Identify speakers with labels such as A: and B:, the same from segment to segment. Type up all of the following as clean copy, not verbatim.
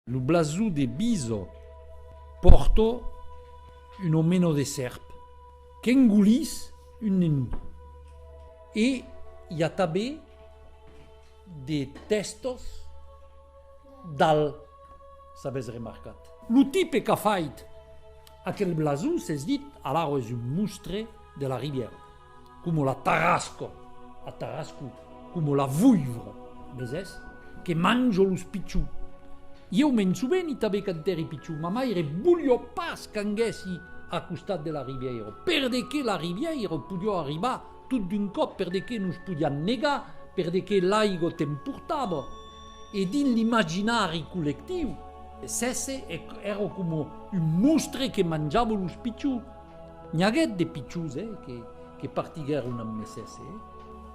A: Le blasou de Biso porta un omeno de serp qui engolisse un nenou. Et il y a també des testos dal, s'avès remarcat. Le type qu'a fait aquel blasou, c'est dit, alors és un monstre de la rivière, comme la tarasco, a Tarasco, comme la vuivre, veses, que mange los pitxous. Io me'n souveni també quand eri pitxou, ma mare volia pas qu'anguessi a costat de la riviera, perquè la riviera podia arribar tot d'un cop, perquè no es podia negar, perquè l'aigua t'emportava. E dins l'imaginari col·lectiu, Sesse era com un monstre que mangiava los pitxous. N'hi haguet de pitxous que partigueren amb mes Sesse.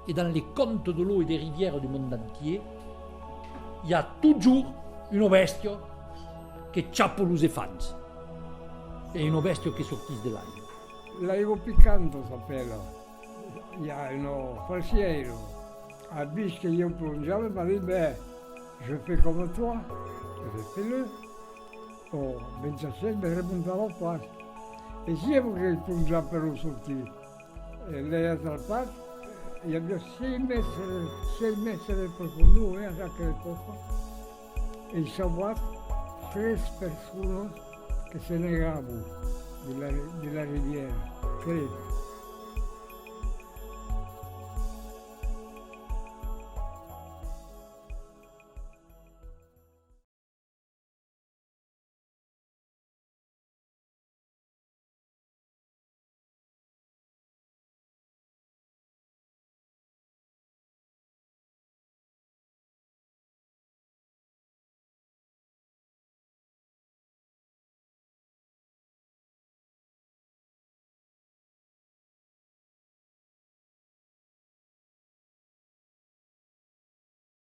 A: Et dans les contes de l'eau et des rivières du monde entier, il y a toujours une bestia che ciappa los elefants e una bestia che sortisse de l'aigua.
B: L'aigua picando sapeva, hi ha un falsiero. A vist que jo plongeava, m'ha dit, bé, je fais comme toi, je fais-le. O, ben sacet, me remuntava pas. E sempre que plongeava per sortir, l'he atrapat, hi havia 6 metres de profundo, a aquella poca. He salvat 3 persones que se negaven de la riviera. 3.